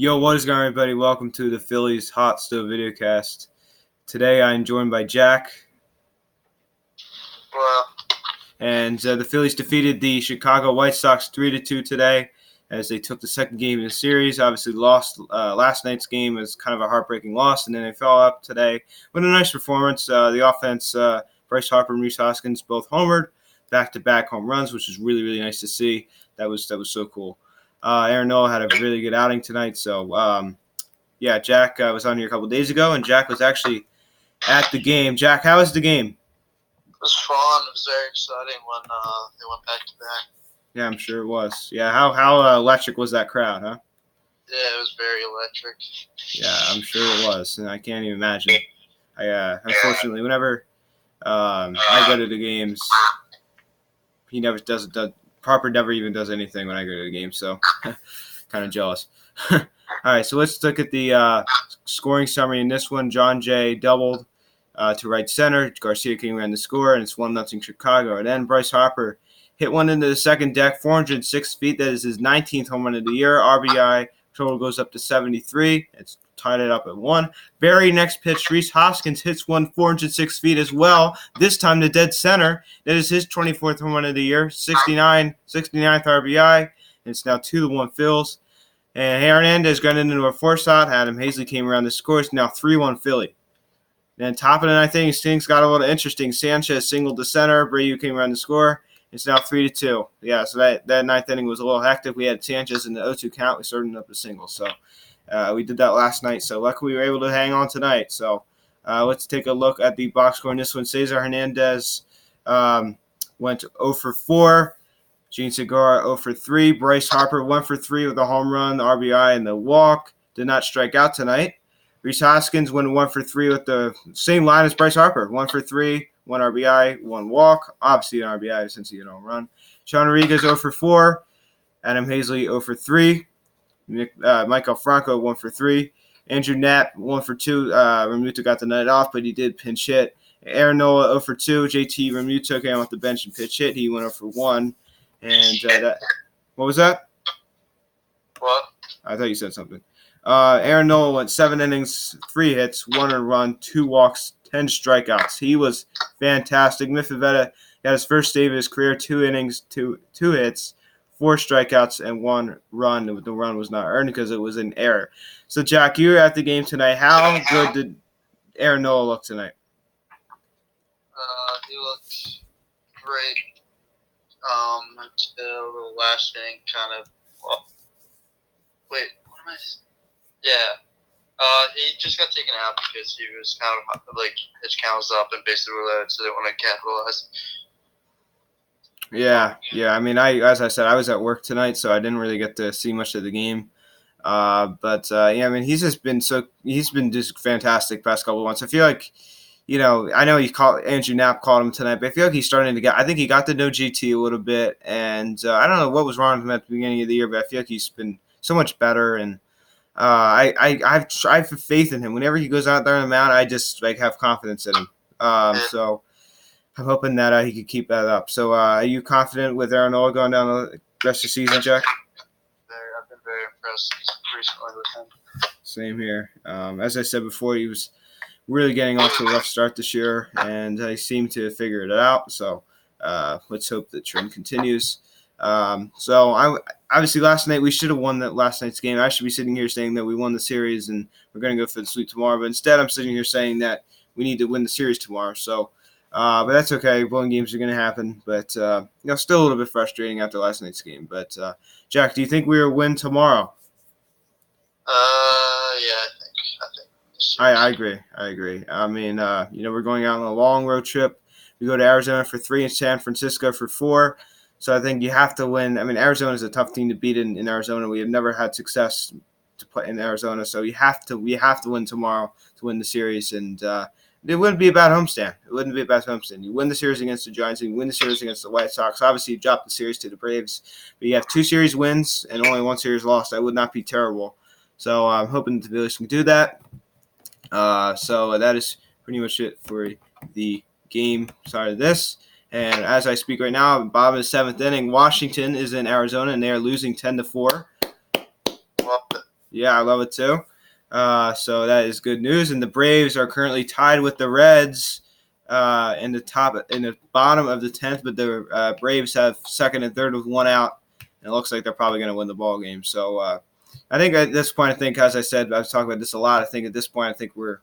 Yo, what is going on, everybody? Welcome to the Phillies Hot Stove Videocast. Today I am joined by Jack. Well, And the Phillies defeated the Chicago White Sox 3-2 today as they took the second game in the series. Obviously lost last night's game as kind of a heartbreaking loss, and then they fell up today with a nice performance. The offense, Brhys Harper and Rhys Hoskins both homered, back-to-back home runs, which was really, really nice to see. That was so cool. Aaron Nola had a really good outing tonight. So, Jack was on here a couple days ago, and Jack was actually at the game. Jack, how was the game? it was fun. It was very exciting when they went back to back. Yeah, I'm sure it was. Yeah, how electric was that crowd, huh? Yeah, it was very electric. Yeah, I'm sure it was, and I can't even imagine. Unfortunately, whenever I go to the games, he never does. Harper never even does anything when I go to the game, so kind of jealous. All right, so let's look at the scoring summary in this one. John Jay doubled to right center. Garcia came around the score, and it's 1-0 Chicago. And then Brhys Harper hit one into the second deck, 406 feet. That is his 19th home run of the year. RBI total goes up to 73. It's tied it up at 1. Very next pitch, Rhys Hoskins hits one 406 feet as well, this time to dead center. That is his 24th home run of the year, 69th RBI, and it's now 2-1 Phils. And Hernandez got into a four-shot. Adam Hazley came around the score. It's now 3-1 Philly. Then top of the ninth inning, things got a little interesting. Sanchez singled to center. Brhys came around the score. It's now 3-2. Yeah, so that ninth inning was a little hectic. We had Sanchez in the 0-2 count. We started up a single. So we did that last night. So luckily we were able to hang on tonight. So let's take a look at the box score in this one. Cesar Hernandez went 0 for 4. Gene Segura 0 for 3. Brhys Harper 1 for 3 with a home run, the RBI, and the walk. Did not strike out tonight. Rhys Hoskins went 1 for 3 with the same line as Brhys Harper. 1 for 3, 1 RBI, 1 walk. Obviously an RBI since he had a home run. Sean Rodriguez 0 for 4. Adam Hazley 0 for 3. Michael Franco 1 for 3. Andrew Knapp 1 for 2. Remuto got the night off, but he did pinch hit. Aaron Nola 0 for 2. JT Remuto came off the bench and pitch hit. He went 0 for 1. And what was that? What? I thought you said something. Aaron Nola went 7 innings, 3 hits, 1 earned run, 2 walks, 10 strikeouts. He was fantastic. Mifivetta got his first save of his career, 2 innings, 2 hits, 4 strikeouts, and 1 run. The run was not earned because it was an error. So, Jack, you were at the game tonight. How good did Aaron Nola look tonight? He looked great until the last inning kind of – well, wait, what am I – yeah. He just got taken out because he was kind of like his count was up and basically related, so they want to capitalize. Yeah. I mean, as I said, I was at work tonight, so I didn't really get to see much of the game. I mean, he's been just fantastic past couple of months. I feel like, I know Andrew Knapp called him tonight, but I feel like he's starting to I think he got to know GT a little bit, and I don't know what was wrong with him at the beginning of the year, but I feel like he's been so much better, and I have faith in him. Whenever he goes out there on the mound, I just have confidence in him. So I'm hoping that he could keep that up. So are you confident with Aaron Nola going down the rest of the season, Jack? I've been very impressed recently with him. Same here. As I said before, he was really getting off to a rough start this year, and he seemed to have figured it out. So let's hope the trend continues. Obviously last night we should have won that last night's game. I should be sitting here saying that we won the series and we're going to go for the sweep tomorrow, but instead I'm sitting here saying that we need to win the series tomorrow. So, but that's okay. Blowing games are going to happen, but still a little bit frustrating after last night's game. But Jack, do you think we will win tomorrow? Yeah, I think. I agree. I mean, we're going out on a long road trip. We go to Arizona for 3 and San Francisco for 4. So I think you have to win. I mean, Arizona is a tough team to beat in Arizona. We have never had success to play in Arizona, so we have to win tomorrow to win the series. And it wouldn't be a bad homestand. You win the series against the Giants, and you win the series against the White Sox. Obviously, you drop the series to the Braves, but you have 2 series wins and only 1 series lost. That would not be terrible. So I'm hoping the Phillies can do that. So that is pretty much it for the game side of this. And as I speak right now, bottom of the 7th inning, Washington is in Arizona, and they are losing 10-4. Well, Yeah, I love it too. So that is good news. And the Braves are currently tied with the Reds in the bottom of the 10th, but the Braves have second and third with one out, and it looks like they're probably going to win the ball game. So I think at this point, as I said, I've talked about this a lot. I think at this point, we're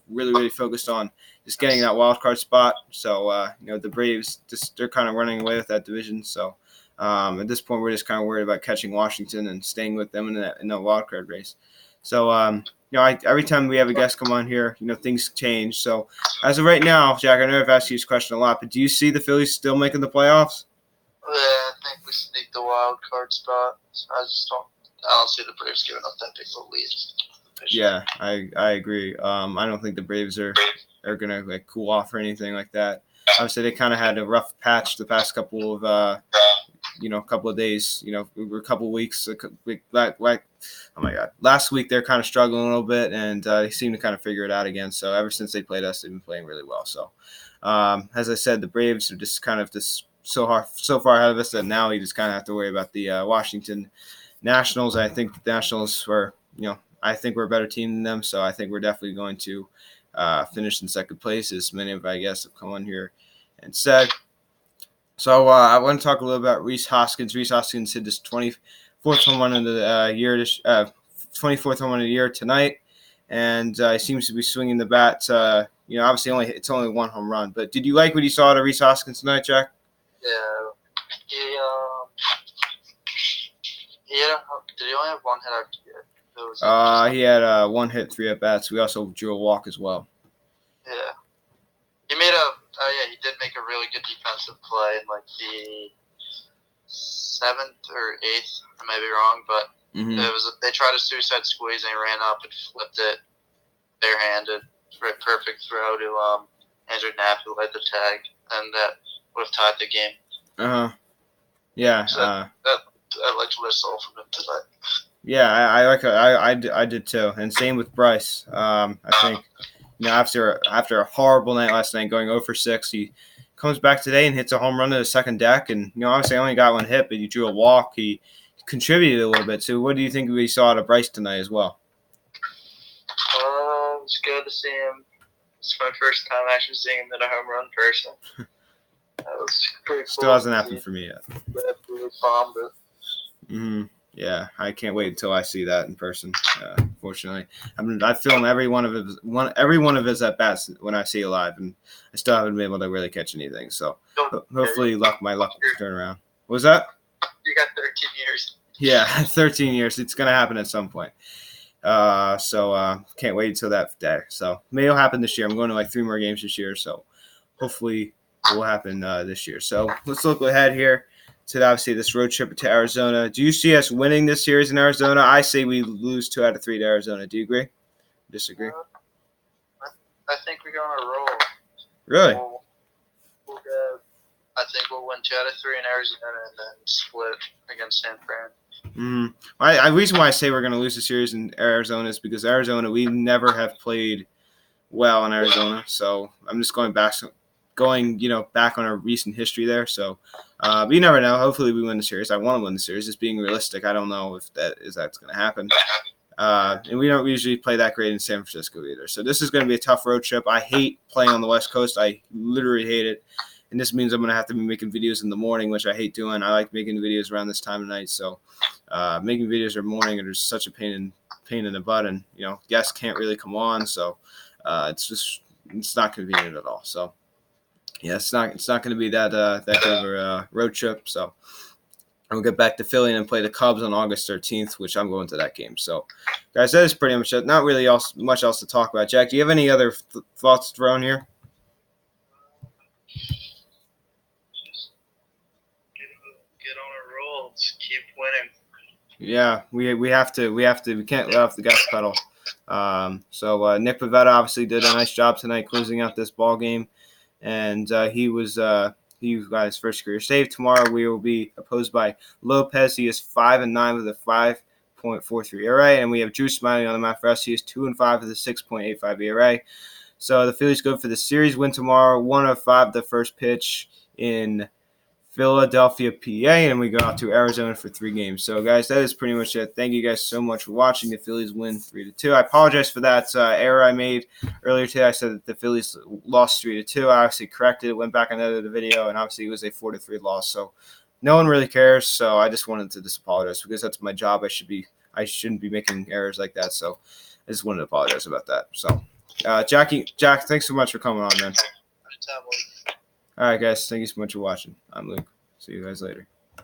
really, really focused on just getting that wild card spot. So the Braves they're kind of running away with that division. So at this point, we're just kind of worried about catching Washington and staying with them in the wild card race. So every time we have a guest come on here, things change. So as of right now, Jack, I know I've asked you this question a lot, but do you see the Phillies still making the playoffs? Yeah, I think we sneak the wild card spot. I don't see the Braves giving up that big of a lead. Yeah, I agree. I don't think the Braves are gonna cool off or anything like that. Obviously, they kind of had a rough patch the past couple of couple of days. A couple of weeks. Oh my God! Last week they're kind of struggling a little bit, and they seem to kind of figure it out again. So ever since they played us, they've been playing really well. So as I said, the Braves are just kind of so far ahead of us that now we just kind of have to worry about the Washington Nationals. I think the Nationals were I think we're a better team than them, so I think we're definitely going to finish in second place, as many of our guests have come on here and said. So I want to talk a little about Rhys Hoskins. Rhys Hoskins hit his 24th home run of the year, 24th home run of the year tonight, and he seems to be swinging the bat. Obviously it's only one home run, but did you like what you saw out of Rhys Hoskins tonight, Jack? Yeah, did he only have one hit after he had one hit, 3 at bats. We also drew a walk as well. Yeah. He did make a really good defensive play in like the 7th or 8th. I may be wrong, but they tried a suicide squeeze and he ran up and flipped it barehanded. Perfect throw to Andrew Knapp, who led the tag, and that would have tied the game. Yeah. So I liked what I saw from him tonight. Yeah, I did too, and same with Brhys. I think after a horrible night last night, going 0 for 6, he comes back today and hits a home run to the second deck, and obviously only got one hit, but he drew a walk. He contributed a little bit. So what do you think we saw out of Brhys tonight as well? It was good to see him. It's my first time actually seeing him in a home run person. That was pretty cool. Still hasn't happened for me yet. Really bombed it. Yeah, I can't wait until I see that in person. Fortunately, I film every one of his at bats when I see it live, and I still haven't been able to really catch anything. So hopefully, my luck will turn around. What was that? You got 13 years. Yeah, 13 years. It's gonna happen at some point. So can't wait until that day. So maybe it'll happen this year. I'm going to like 3 more games this year, so hopefully it will happen this year. So let's look ahead here to obviously this road trip to Arizona. Do you see us winning this series in Arizona? I say we lose 2 out of 3 to Arizona. Do you agree? Disagree? I think we go on a roll. Really? I think we'll win 2 out of 3 in Arizona and then split against San Fran. The reason why I say we're going to lose the series in Arizona is because Arizona, we never have played well in Arizona. So I'm just going back on our recent history there. So, but you never know. Hopefully we win the series. I want to win the series. Just being realistic, I don't know if that's going to happen. And we don't usually play that great in San Francisco either. So this is going to be a tough road trip. I hate playing on the West Coast. I literally hate it. And this means I'm going to have to be making videos in the morning, which I hate doing. I like making videos around this time of night. So making videos in the morning are just such a pain in the butt. And, guests can't really come on. So it's not convenient at all. So, yeah, it's not going to be that good of a road trip. So I'll get back to Philly and play the Cubs on August 13th, which I'm going to that game. So, guys, that is pretty much it. Not really much else to talk about. Jack, do you have any other thoughts thrown here? Get on a roll. Just keep winning. Yeah, we have to. We can't let off the gas pedal. So Nick Pivetta obviously did a nice job tonight closing out this ball game, and he got his first career save. Tomorrow we will be opposed by Lopez. He is 5-9 with a 5.43 ERA, and we have Drew Smiley on the mound for us. He is 2-5 with a 6.85 ERA. So the Phillies go for the series win tomorrow. 1:05 the first pitch in Philadelphia, PA, and we go out to Arizona for 3 games. So, guys, that is pretty much it. Thank you guys so much for watching. The Phillies win 3-2. I apologize for that error I made earlier today. I said that the Phillies lost 3-2. I obviously corrected it, went back and edited the video, and obviously it was a 4-3 loss. So, no one really cares. So, I just wanted to just apologize because that's my job. I shouldn't be making errors like that. So, I just wanted to apologize about that. So, Jack, thanks so much for coming on, man. All right, guys. Thank you so much for watching. I'm Luke. See you guys later.